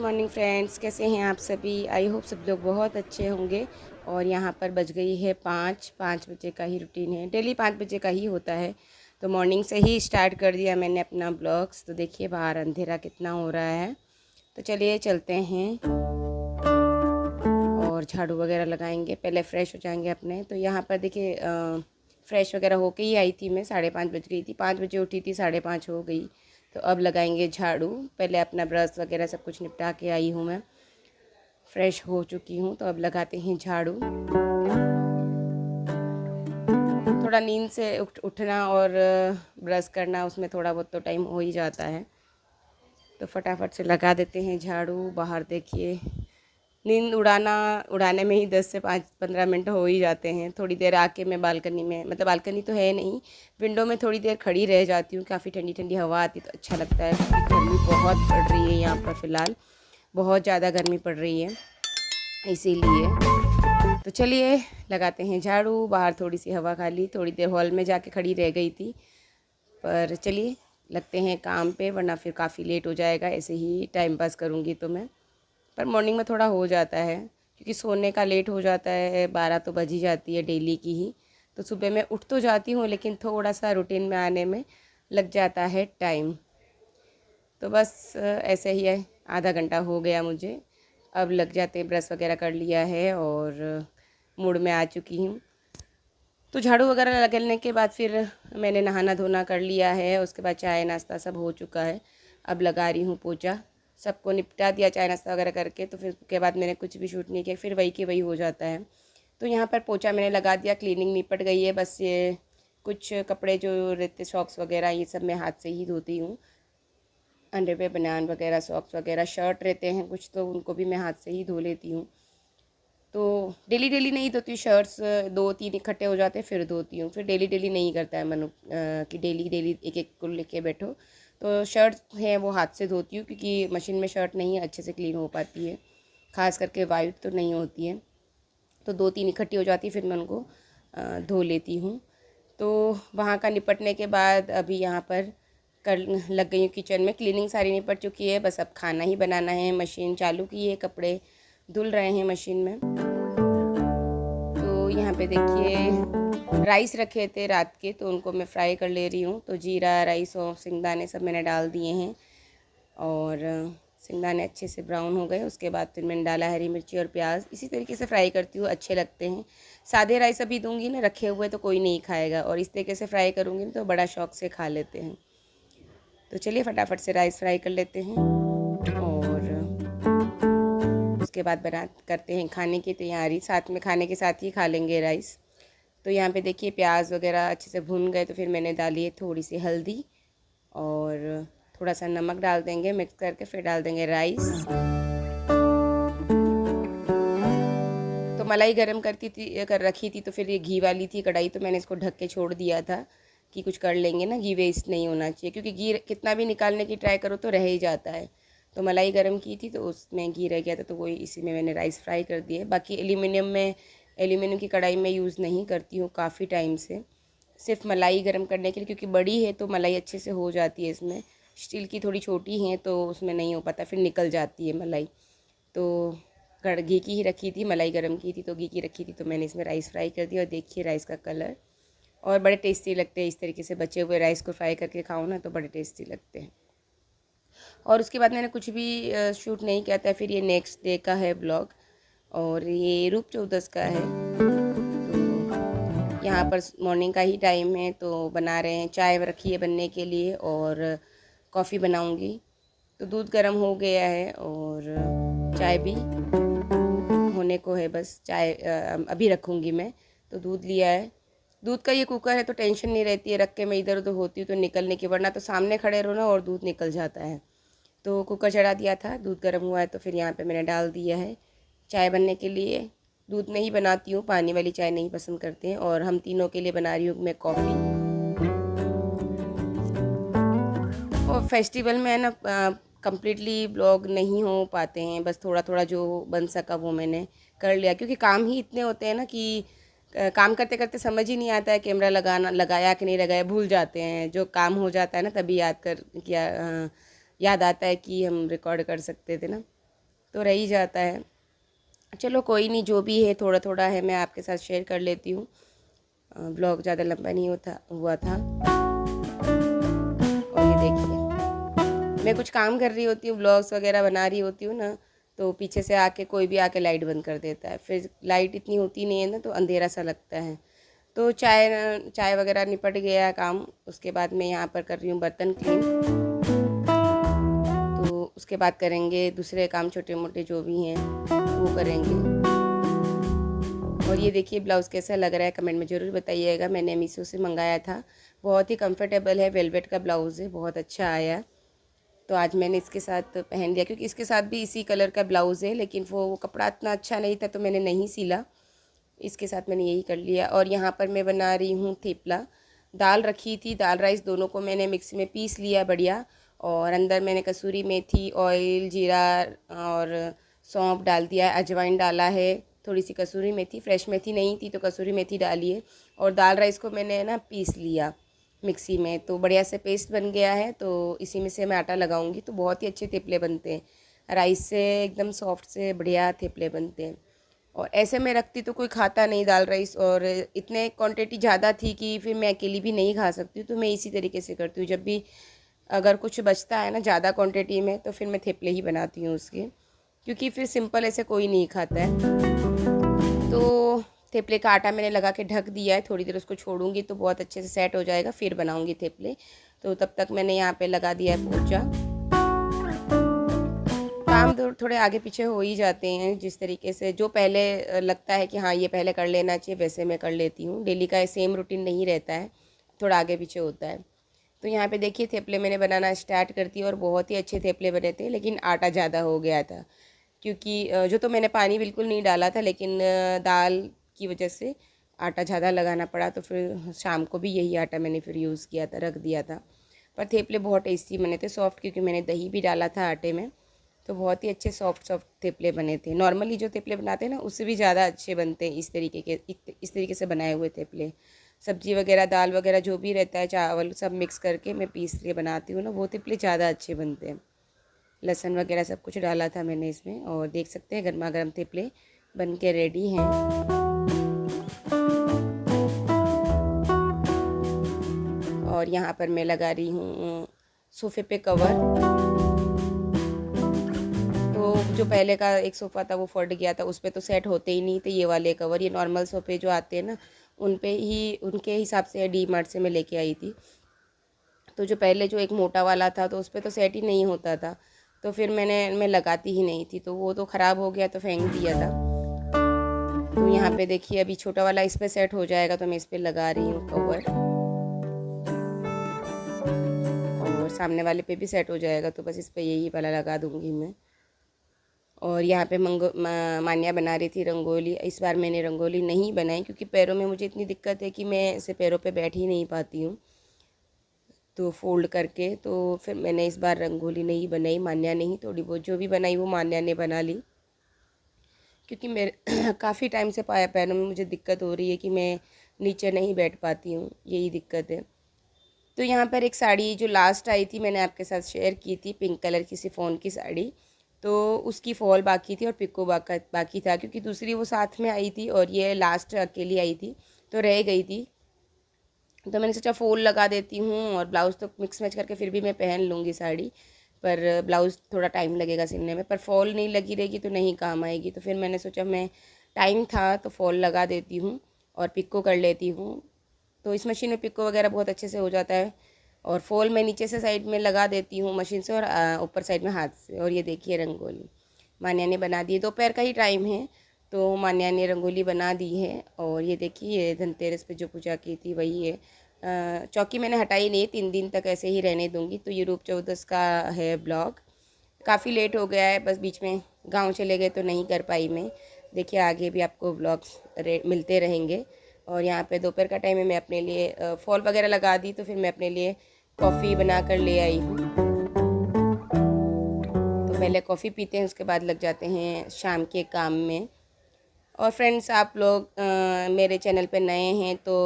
Morning friends, कैसे हैं आप सभी। आई होप सब लोग बहुत अच्छे होंगे। और यहाँ पर बज गई है 5 बजे का ही रूटीन है, डेली 5 बजे का ही होता है। तो मॉर्निंग से ही स्टार्ट कर दिया मैंने अपना ब्लॉग्स। तो देखिए बाहर अंधेरा कितना हो रहा है। तो चलिए चलते हैं और झाड़ू वगैरह लगाएंगे, पहले फ़्रेश हो जाएंगे अपने। तो यहाँ पर देखिए फ़्रेश वगैरह होके ही आई थी मैं, 5:30 बज गई थी। 5 बजे उठी थी, 5:30 हो गई। तो अब लगाएंगे झाड़ू। पहले अपना ब्रश वगैरह सब कुछ निपटा के आई हूँ मैं, फ़्रेश हो चुकी हूँ। तो अब लगाते हैं झाड़ू। थोड़ा नींद से उठना और ब्रश करना, उसमें थोड़ा बहुत तो टाइम हो ही जाता है। तो फटाफट से लगा देते हैं झाड़ू। बाहर देखिए नींद उड़ाने में ही 10 से 15 मिनट हो ही जाते हैं। थोड़ी देर आके मैं बालकनी में, मतलब बालकनी तो है नहीं, विंडो में थोड़ी देर खड़ी रह जाती हूँ। काफ़ी ठंडी ठंडी हवा आती तो अच्छा लगता है, क्योंकि गर्मी बहुत पड़ रही है यहाँ पर फ़िलहाल, बहुत ज़्यादा गर्मी पड़ रही है इसीलिए। तो चलिए लगाते हैं झाड़ू। बाहर थोड़ी सी हवा खा ली, थोड़ी देर हॉल में जाके खड़ी रह गई थी। पर चलिए लगते हैं काम पे, वरना फिर काफ़ी लेट हो जाएगा। ऐसे ही टाइम पास करूँगी तो मैं, पर मॉर्निंग में थोड़ा हो जाता है, क्योंकि सोने का लेट हो जाता है। 12 तो बज ही जाती है डेली की ही। तो सुबह मैं उठ तो जाती हूँ, लेकिन थोड़ा सा रूटीन में आने में लग जाता है टाइम। तो बस ऐसे ही है, आधा घंटा हो गया मुझे। अब लग जाते हैं, ब्रश वगैरह कर लिया है और मूड में आ चुकी हूँ। तो झाड़ू वगैरह लगने के बाद फिर मैंने नहाना धोना कर लिया है। उसके बाद चाय नाश्ता सब हो चुका है। अब लगा रही हूँ पोछा। सबको निपटा दिया चाय नाश्ता वगैरह करके। तो फिर उसके बाद मैंने कुछ भी शूट नहीं किया, फिर वही के वही हो जाता है। तो यहाँ पर पोछा मैंने लगा दिया, क्लीनिंग निपट गई है। बस ये कुछ कपड़े जो रहते, सॉक्स वगैरह, ये सब मैं हाथ से ही धोती हूँ। अंडरवेयर, बनान वगैरह, सॉक्स वगैरह, शर्ट रहते हैं कुछ, तो उनको भी मैं हाथ से ही धो लेती हूँ। तो डेली डेली नहीं धोती हूँ शर्ट्स, 2-3 इकट्ठे हो जाते हैं फिर धोती हूँ। फिर डेली डेली नहीं करता है मन कि डेली डेली एक एक को लेके बैठो। तो शर्ट हैं वो हाथ से धोती हूँ, क्योंकि मशीन में शर्ट नहीं अच्छे से क्लीन हो पाती है, ख़ास करके वाइट तो नहीं होती है। तो 2-3 इकट्ठी हो जाती है, फिर मैं उनको धो लेती हूँ। तो वहाँ का निपटने के बाद अभी यहाँ पर कर लग गई हूँ किचन में। क्लीनिंग सारी निपट चुकी है, बस अब खाना ही बनाना है। मशीन चालू की है, कपड़े धुल रहे हैं मशीन में। तो यहाँ पे देखिए राइस रखे थे रात के, तो उनको मैं फ्राई कर ले रही हूँ। तो जीरा, राइस और सिंगदाने सब मैंने डाल दिए हैं, और सिंगदाने अच्छे से ब्राउन हो गए। उसके बाद फिर मैंने डाला हरी मिर्ची और प्याज। इसी तरीके से फ्राई करती हूँ, अच्छे लगते हैं। सादे राइस अभी दूंगी ना रखे हुए तो कोई नहीं खाएगा, और इस तरीके से फ्राई करूँगी तो बड़ा शौक से खा लेते हैं। तो चलिए फटाफट से राइस फ्राई कर लेते हैं, और उसके बाद करते हैं खाने की तैयारी। साथ में, खाने के साथ ही खा लेंगे राइस। तो यहाँ पे देखिए प्याज वगैरह अच्छे से भुन गए। तो फिर मैंने डाली है थोड़ी सी हल्दी, और थोड़ा सा नमक डाल देंगे, मिक्स करके फिर डाल देंगे राइस। तो मलाई गरम कर रखी थी, तो फिर ये घी वाली थी कढ़ाई, तो मैंने इसको ढक के छोड़ दिया था कि कुछ कर लेंगे ना, घी वेस्ट नहीं होना चाहिए, क्योंकि घी कितना भी निकालने की ट्राई करो तो रह ही जाता है। तो मलाई गरम की थी, तो उसमें घी रह गया था, तो वही इसी में मैंने राइस फ्राई कर दिए। बाकी एल्यूमिनियम की कढ़ाई में यूज़ नहीं करती हूँ काफ़ी टाइम से, सिर्फ मलाई गरम करने के लिए, क्योंकि बड़ी है तो मलाई अच्छे से हो जाती है इसमें। स्टील की थोड़ी छोटी है तो उसमें नहीं हो पाता, फिर निकल जाती है मलाई। तो घी की ही रखी थी, मलाई गरम की थी तो घी की रखी थी, तो मैंने इसमें राइस फ्राई कर दिया। और देखिए राइस का कलर, और बड़े टेस्टी लगते हैं इस तरीके से। बचे हुए राइस को फ्राई करके खाओ ना तो बड़े टेस्टी लगते हैं। और उसके बाद मैंने कुछ भी शूट नहीं किया था। फिर ये नेक्स्ट डे का है ब्लॉग, और ये रूप चौदस का है। तो यहाँ पर मॉर्निंग का ही टाइम है, तो बना रहे हैं, चाय रखी है बनने के लिए, और कॉफ़ी बनाऊँगी। तो दूध गर्म हो गया है और चाय भी होने को है, बस चाय अभी रखूँगी मैं। तो दूध लिया है। दूध का ये कुकर है तो टेंशन नहीं रहती है, रख के मैं इधर उधर होती हूँ तो निकलने की, वरना तो सामने खड़े रहो ना और दूध निकल जाता है। तो कुकर चढ़ा दिया था, दूध गर्म हुआ है, तो फिर यहाँ पे मैंने डाल दिया है चाय बनने के लिए। दूध में ही बनाती हूँ, पानी वाली चाय नहीं पसंद करते हैं। और हम तीनों के लिए बना रही हूँ मैं कॉफ़ी। और फेस्टिवल में है ना, कम्प्लीटली ब्लॉग नहीं हो पाते हैं, बस थोड़ा थोड़ा जो बन सका वो मैंने कर लिया, क्योंकि काम ही इतने होते हैं ना कि काम करते करते समझ ही नहीं आता है कैमरा लगाया कि नहीं लगाया, भूल जाते हैं। जो काम हो जाता है ना तभी याद आता है कि हम रिकॉर्ड कर सकते थे ना। तो रह ही जाता है। चलो कोई नहीं, जो भी है थोड़ा थोड़ा है मैं आपके साथ शेयर कर लेती हूँ। ब्लॉग ज़्यादा लंबा नहीं हुआ था। और ये देखिए, मैं कुछ काम कर रही होती हूँ, ब्लॉग्स वगैरह बना रही होती हूँ ना, तो पीछे से आके कोई भी आके लाइट बंद कर देता है। फिर लाइट इतनी होती नहीं है ना, तो अंधेरा सा लगता है। तो चाय चाय वगैरह निपट गया काम। उसके बाद मैं यहाँ पर कर रही हूँ बर्तन क्लीन। तो उसके बाद करेंगे दूसरे काम, छोटे मोटे जो भी हैं वो करेंगे। और ये देखिए ब्लाउज़ कैसा लग रहा है, कमेंट में ज़रूर बताइएगा। मैंने मीशो से मंगाया था, बहुत ही कंफर्टेबल है, वेलवेट का ब्लाउज़ है, बहुत अच्छा आया। तो आज मैंने इसके साथ पहन लिया, क्योंकि इसके साथ भी इसी कलर का ब्लाउज़ है, लेकिन वो कपड़ा इतना अच्छा नहीं था तो मैंने नहीं सिला। इसके साथ मैंने यही कर लिया। और यहाँ पर मैं बना रही हूँ थेपला। दाल रखी थी, दाल राइस दोनों को मैंने मिक्सी में पीस लिया बढ़िया। और अंदर मैंने कसूरी मेथी, ऑयल, जीरा और सौंफ डाल दिया है, अजवाइन डाला है, थोड़ी सी कसूरी मेथी, फ्रेश मेथी नहीं थी तो कसूरी मेथी डाली है। और दाल राइस को मैंने ना पीस लिया मिक्सी में, तो बढ़िया से पेस्ट बन गया है। तो इसी में से मैं आटा लगाऊंगी, तो बहुत ही अच्छे थेपले बनते हैं। राइस से एकदम सॉफ्ट से बढ़िया थेपले बनते हैं। और ऐसे में रखती तो कोई खाता नहीं दाल राइस, और इतने क्वांटिटी ज़्यादा थी कि फिर मैं अकेली भी नहीं खा सकती हूँ। तो मैं इसी तरीके से करती हूँ, जब भी अगर कुछ बचता है ना ज़्यादा क्वांटिटी में, तो फिर मैं थेपले ही बनाती हूँ उसके, क्योंकि फिर सिंपल ऐसे कोई नहीं खाता है। तो थेपले का आटा मैंने लगा के ढक दिया है, थोड़ी देर उसको छोड़ूंगी तो बहुत अच्छे से सेट हो जाएगा, फिर बनाऊंगी थेपले। तो तब तक मैंने यहाँ पे लगा दिया है पोंचा। काम तो थोड़े आगे पीछे हो ही जाते हैं, जिस तरीके से जो पहले लगता है कि हाँ ये पहले कर लेना चाहिए, वैसे मैं कर लेती हूँ। डेली का सेम रूटीन नहीं रहता है, थोड़ा आगे पीछे होता है। तो यहाँ पे देखिए थेपले मैंने बनाना स्टार्ट कर दी, और बहुत ही अच्छे थेपले बने थे, लेकिन आटा ज़्यादा हो गया था। क्योंकि जो तो मैंने पानी बिल्कुल नहीं डाला था, लेकिन दाल की वजह से आटा ज़्यादा लगाना पड़ा। तो फिर शाम को भी यही आटा मैंने फिर यूज़ किया था, रख दिया था। पर थेपले बहुत टेस्टी बने थे, सॉफ्ट, क्योंकि मैंने दही भी डाला था आटे में। तो बहुत ही अच्छे सॉफ्ट सॉफ्ट थेपले बने थे। नॉर्मली जो थेपले बनाते हैं ना, उससे भी ज़्यादा अच्छे बनते हैं इस तरीके से बनाए हुए थेपले। सब्जी वगैरह, दाल वगैरह जो भी रहता है, चावल सब मिक्स करके मैं पीस के बनाती हूँ ना, वो थेपले ज़्यादा अच्छे बनते हैं। लहसुन वगैरह सब कुछ डाला था मैंने इसमें, और देख सकते हैं गर्मा गर्म थेपले बन के रेडी हैं। और यहाँ पर मैं लगा रही हूँ सोफ़े पे कवर। तो जो पहले का एक सोफ़ा था वो फट गया था, उस पर तो सेट होते ही नहीं थे ये वाले कवर। ये नॉर्मल सोफ़े जो आते हैं ना, उन पे ही, उनके हिसाब से डी मार्ट से मैं लेके आई थी। तो जो पहले जो एक मोटा वाला था, तो उस पर तो सेट ही नहीं होता था, तो फिर मैं लगाती ही नहीं थी, तो वो तो ख़राब हो गया, तो फेंक दिया था। तो यहाँ पे देखिए अभी छोटा वाला इस पर सेट हो जाएगा, तो मैं इस पर लगा रही हूँ कवर। और सामने वाले पे भी सेट हो जाएगा, तो बस इस पर यही वाला लगा दूँगी मैं। और यहाँ पे मान्या बना रही थी रंगोली। इस बार मैंने रंगोली नहीं बनाई, क्योंकि पैरों में मुझे इतनी दिक्कत है कि मैं ऐसे पैरों पे बैठ ही नहीं पाती हूँ, तो फोल्ड करके। तो फिर मैंने इस बार रंगोली नहीं बनाई, मान्या नहीं, थोड़ी बहुत जो भी बनाई वो मान्या ने बना ली। क्योंकि मेरे काफ़ी टाइम से पैरों में मुझे दिक्कत हो रही है कि मैं नीचे नहीं बैठ पाती हूँ, यही दिक्कत है। तो यहाँ पर एक साड़ी जो लास्ट आई थी, मैंने आपके साथ शेयर की थी, पिंक कलर की शिफॉन की साड़ी। तो उसकी फॉल बाकी थी और पिको बाकी था, क्योंकि दूसरी वो साथ में आई थी और ये लास्ट अकेली आई थी, तो रह गई थी। तो मैंने सोचा फॉल लगा देती हूँ, और ब्लाउज़ तो मिक्स मैच करके फिर भी मैं पहन लूँगी साड़ी, पर ब्लाउज़ थोड़ा टाइम लगेगा सिलने में। पर फॉल नहीं लगी रहेगी तो नहीं काम आएगी, तो फिर मैंने सोचा मैं, टाइम था तो फॉल लगा देती हूँ और पिको कर लेती हूँ। तो इस मशीन में पिको वगैरह बहुत अच्छे से हो जाता है। और फॉल मैं नीचे से साइड में लगा देती हूँ मशीन से, और ऊपर साइड में हाथ से। और ये देखिए रंगोली मान्या ने बना दी है, दोपहर का ही टाइम है, तो मान्या ने रंगोली बना दी है। और ये देखिए धनतेरस पे जो पूजा की थी वही है। चौकी मैंने हटाई नहीं, 3 दिन तक ऐसे ही रहने दूँगी। तो ये रूप चौदस का है ब्लॉग। काफ़ी लेट हो गया है, बस बीच में गांव चले गए तो नहीं कर पाई मैं। देखिए आगे भी आपको ब्लॉग्स मिलते रहेंगे। और यहाँ पे दोपहर का टाइम है, मैं अपने लिए फॉल वगैरह लगा दी, तो फिर मैं अपने लिए कॉफ़ी बना कर ले आई हूँ। तो पहले कॉफ़ी पीते हैं, उसके बाद लग जाते हैं शाम के काम में। और फ्रेंड्स, आप लोग मेरे चैनल पे नए हैं तो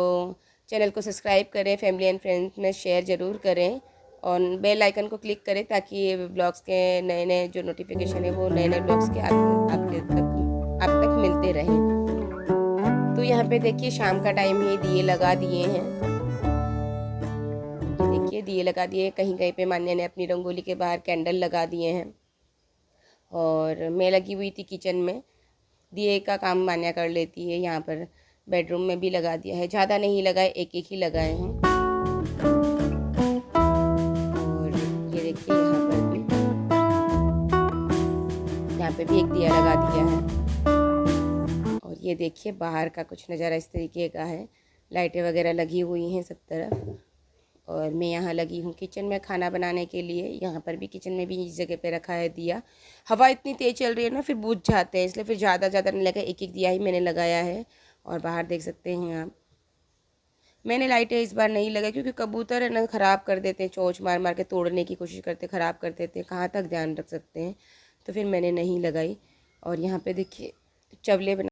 चैनल को सब्सक्राइब करें, फैमिली एंड फ्रेंड्स में शेयर ज़रूर करें, और बेल आइकन को क्लिक करें ताकि ब्लॉग्स के नए नए जो नोटिफिकेशन है वो नए नए ब्लॉग्स के आप तक मिलते रहें। तो यहाँ पे देखिए शाम का टाइम है, दिए लगा दिए हैं। देखिए दिए लगा दिए, कहीं कहीं पे मान्या ने अपनी रंगोली के बाहर कैंडल लगा दिए हैं और मैं लगी हुई थी किचन में। दिए का काम मान्या कर लेती है। यहाँ पर बेडरूम में भी लगा दिया है, ज़्यादा नहीं लगाए, एक एक ही लगाए हैं। और ये देखिए यहाँ पे भी एक दिया लगा दिया है। और ये देखिए बाहर का कुछ नज़ारा इस तरीके का है, लाइटें वगैरह लगी हुई हैं सब तरफ। और मैं यहाँ लगी हूँ किचन में खाना बनाने के लिए। यहाँ पर भी किचन में भी इस जगह पे रखा है दिया। हवा इतनी तेज़ चल रही है ना, फिर बुझ जाते हैं, इसलिए फिर ज़्यादा नहीं लगा, एक एक दिया ही मैंने लगाया है। और बाहर देख सकते हैं आप, मैंने लाइटें इस बार नहीं लगाई क्योंकि कबूतर है ना ख़राब कर देते हैं, चोंच मार मार के तोड़ने की कोशिश करते, ख़राब कर देते हैं, कहाँ तक ध्यान रख सकते हैं, तो फिर मैंने नहीं लगाई। और यहाँ पे देखिए चवले बना